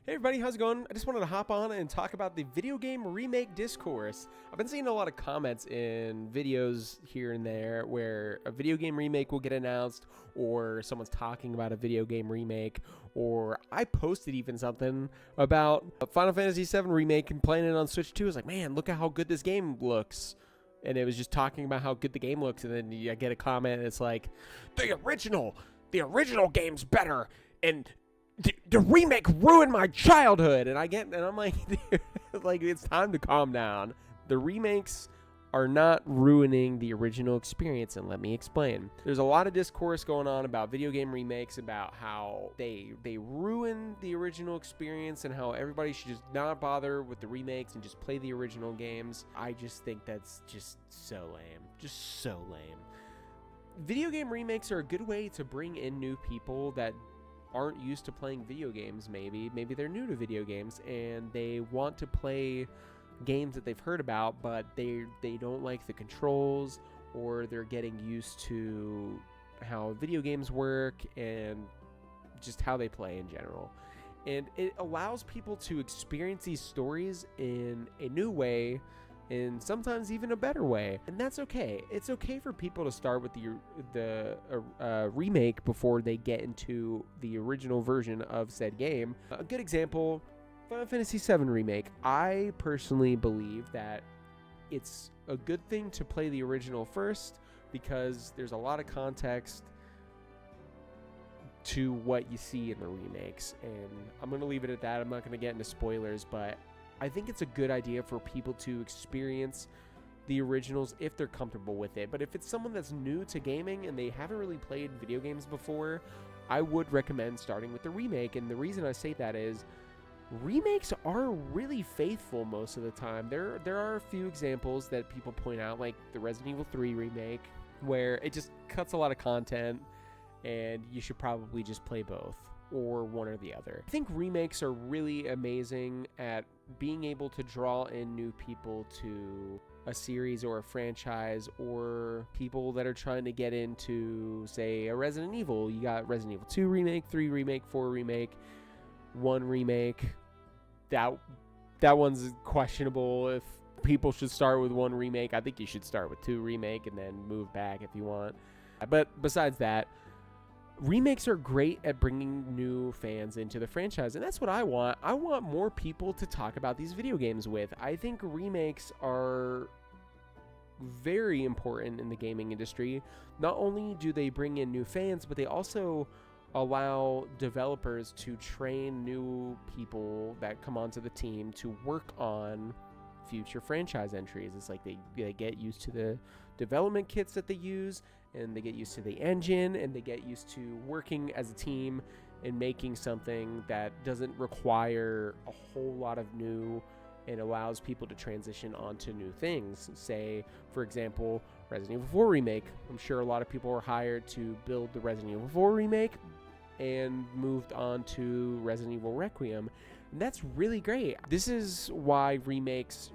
Hey everybody, how's it going? I just wanted to hop on and talk about the video game remake discourse. I've been seeing a lot of comments in videos here and there where a video game remake will get announced, or someone's talking about a video game remake, or I posted even something about a Final Fantasy VII remake and playing it on Switch 2. I was like, man, look at how good this game looks. And it was just talking about how good the game looks, and then I get a comment and it's like, the original game's better, and the remake ruined my childhood. And I'm like, dude, like, it's time to calm down. The remakes are not ruining the original experience, and let me explain. There's a lot of discourse going on about video game remakes, about how they ruin the original experience and how everybody should just not bother with the remakes and just play the original games. I just think that's just so lame. Just so lame. Video game remakes are a good way to bring in new people that aren't used to playing video games. Maybe they're new to video games and they want to play games that they've heard about, but they don't like the controls, or they're getting used to how video games work and just how they play in general. And it allows people to experience these stories in a new way, and sometimes even a better way, and that's okay. It's okay for people to start with the remake before they get into the original version of said game. A good example, Final Fantasy VII Remake. I personally believe that it's a good thing to play the original first, because there's a lot of context to what you see in the remakes, and I'm going to leave it at that. I'm not going to get into spoilers, but I think it's a good idea for people to experience the originals if they're comfortable with it. But if it's someone that's new to gaming and they haven't really played video games before, I would recommend starting with the remake. And the reason I say that is remakes are really faithful most of the time. There are a few examples that people point out, like the Resident Evil 3 remake, where it just cuts a lot of content and you should probably just play both, or one or the other. I think remakes are really amazing at being able to draw in new people to a series or a franchise, or people that are trying to get into, say, a Resident Evil. You got Resident Evil 2 remake, 3 remake, 4 remake, 1 remake. That one's questionable if people should start with 1 remake. I think you should start with 2 remake and then move back if you want. But besides that, remakes are great at bringing new fans into the franchise, and that's what I want. I want more people to talk about these video games with. I think remakes are very important in the gaming industry. Not only do they bring in new fans, but they also allow developers to train new people that come onto the team to work on future franchise entries. It's like they get used to the development kits that they use, and they get used to the engine, and they get used to working as a team and making something that doesn't require a whole lot of new, and allows people to transition onto new things. Say, for example, Resident Evil 4 Remake. I'm sure a lot of people were hired to build the Resident Evil 4 Remake and moved on to Resident Evil Requiem. And that's really great. This is why remakes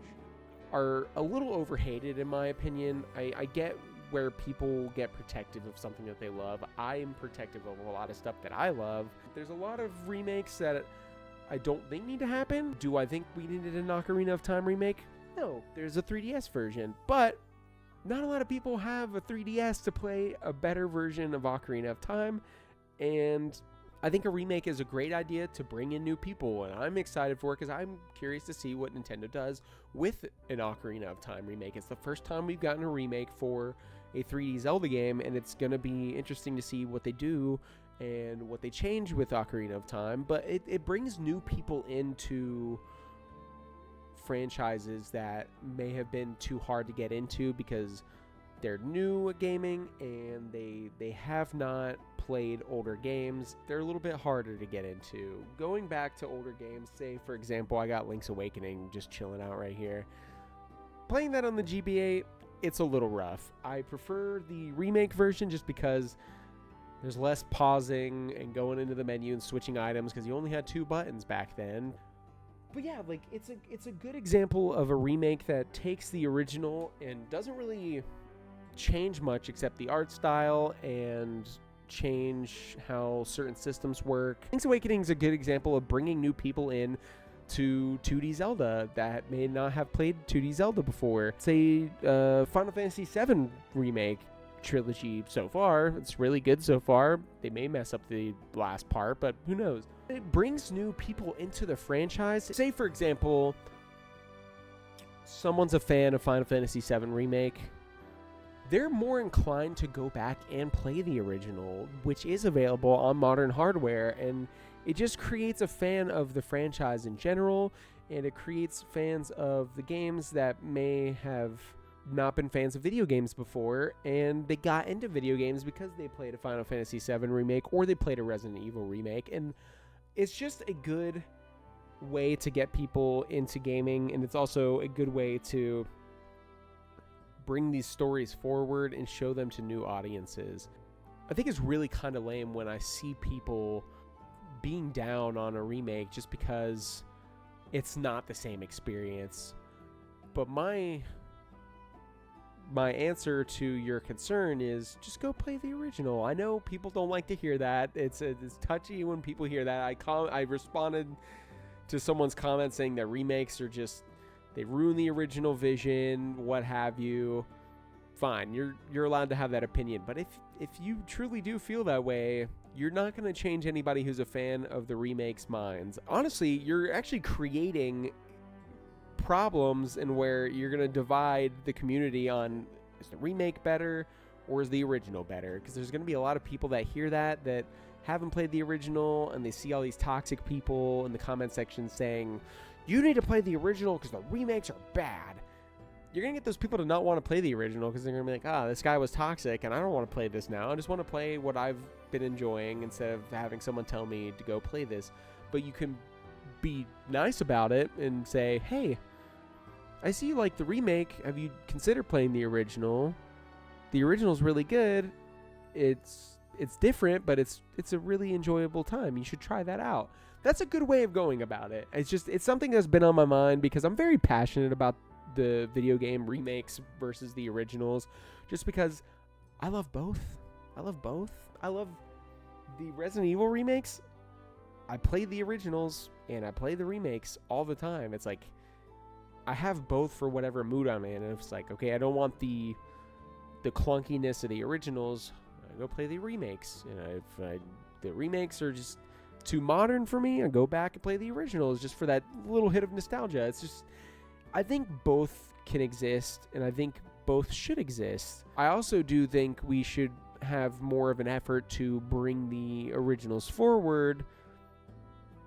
are a little overhated, in my opinion. I get where people get protective of something that they love. I am protective of a lot of stuff that I love. There's a lot of remakes that I don't think need to happen. Do I think we needed an Ocarina of Time remake? No, there's a 3DS version, but not a lot of people have a 3DS to play a better version of Ocarina of Time, and I think a remake is a great idea to bring in new people, and I'm excited for it because I'm curious to see what Nintendo does with an Ocarina of Time remake. It's the first time we've gotten a remake for a 3D Zelda game, and it's going to be interesting to see what they do and what they change with Ocarina of Time. But it brings new people into franchises that may have been too hard to get into because they're new at gaming and they have not played older games. They're a little bit harder to get into. Going back to older games, say for example, I got Link's Awakening just chilling out right here. Playing that on the GBA, it's a little rough. I prefer the remake version just because there's less pausing and going into the menu and switching items, because you only had 2 buttons back then. But yeah, like, it's a good example of a remake that takes the original and doesn't really change much except the art style and change how certain systems work. Link's Awakening is a good example of bringing new people in to 2D Zelda that may not have played 2D Zelda before. Say Final Fantasy VII Remake trilogy so far. It's really good so far. They may mess up the last part, but who knows? It brings new people into the franchise. Say, for example, someone's a fan of Final Fantasy VII Remake. They're more inclined to go back and play the original, which is available on modern hardware, and it just creates a fan of the franchise in general, and it creates fans of the games that may have not been fans of video games before, and they got into video games because they played a Final Fantasy VII Remake or they played a Resident Evil Remake, and it's just a good way to get people into gaming, and it's also a good way to bring these stories forward and show them to new audiences. I think it's really kind of lame when I see people being down on a remake just because it's not the same experience. But my answer to your concern is just go play the original. I know people don't like to hear that. It's touchy when people hear that. I responded to someone's comment saying that remakes are just, they ruin the original vision, what have you. Fine, you're allowed to have that opinion. But if you truly do feel that way, you're not going to change anybody who's a fan of the remakes' minds. Honestly, you're actually creating problems in where you're going to divide the community on, is the remake better or is the original better? Because there's going to be a lot of people that hear that haven't played the original, and they see all these toxic people in the comment section saying, you need to play the original because the remakes are bad. You're going to get those people to not want to play the original because they're going to be like, this guy was toxic and I don't want to play this now. I just want to play what I've been enjoying instead of having someone tell me to go play this. But you can be nice about it and say, hey, I see you like the remake. Have you considered playing the original? The original's really good. It's different, but it's a really enjoyable time. You should try that out. That's a good way of going about it. It's something that's been on my mind because I'm very passionate about the video game remakes versus the originals, just because I love both. I love the Resident Evil remakes. I play the originals and I play the remakes all the time. It's like I have both for whatever mood I'm in. And it's like, okay, I don't want the clunkiness of the originals. I go play the remakes. And if the remakes are just too modern for me, I go back and play the originals just for that little hit of nostalgia. It's just, I think both can exist, and I think both should exist. I also do think we should have more of an effort to bring the originals forward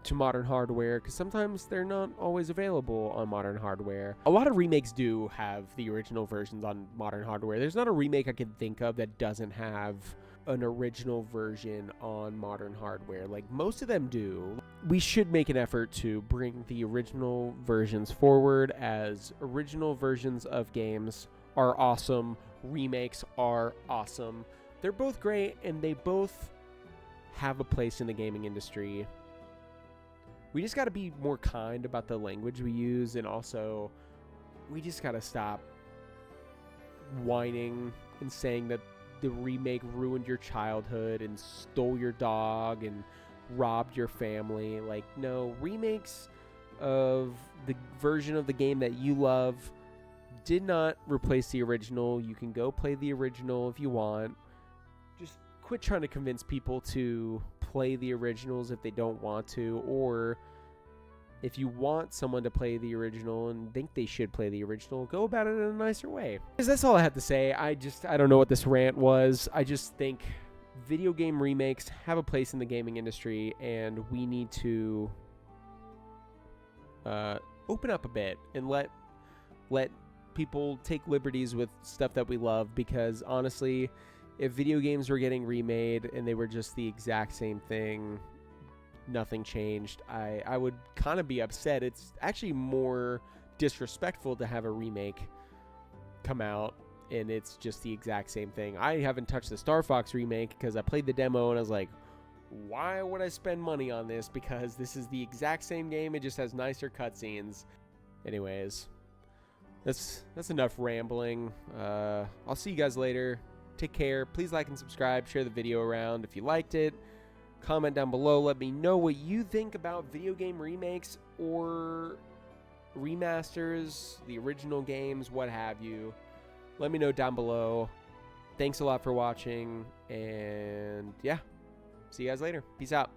to modern hardware, because sometimes they're not always available on modern hardware. A lot of remakes do have the original versions on modern hardware. There's not a remake I can think of that doesn't have an original version on modern hardware. Like, most of them do. We should make an effort to bring the original versions forward, as original versions of games are awesome. Remakes are awesome. They're both great, and they both have a place in the gaming industry. We just got to be more kind about the language we use, and also we just got to stop whining and saying that the remake ruined your childhood and stole your dog and robbed your family. Like, no, remakes of the version of the game that you love did not replace the original. You can go play the original if you want. Just quit trying to convince people to play the originals if they don't want to, or if you want someone to play the original and think they should play the original, go about it in a nicer way. Because that's all I have to say. I don't know what this rant was. I just think video game remakes have a place in the gaming industry, and we need to open up a bit and let people take liberties with stuff that we love, because honestly, if video games were getting remade and they were just the exact same thing, nothing changed, I would kind of be upset. It's actually more disrespectful to have a remake come out and it's just the exact same thing. I haven't touched the Star Fox remake because I played the demo and I was like, why would I spend money on this? Because this is the exact same game, it just has nicer cutscenes. Anyways, that's enough rambling. I'll see you guys later. Take care. Please like and subscribe. Share the video around if you liked it. Comment down below. Let me know what you think about video game remakes or remasters, the original games, what have you. Let me know down below. Thanks a lot for watching. And yeah, see you guys later. Peace out.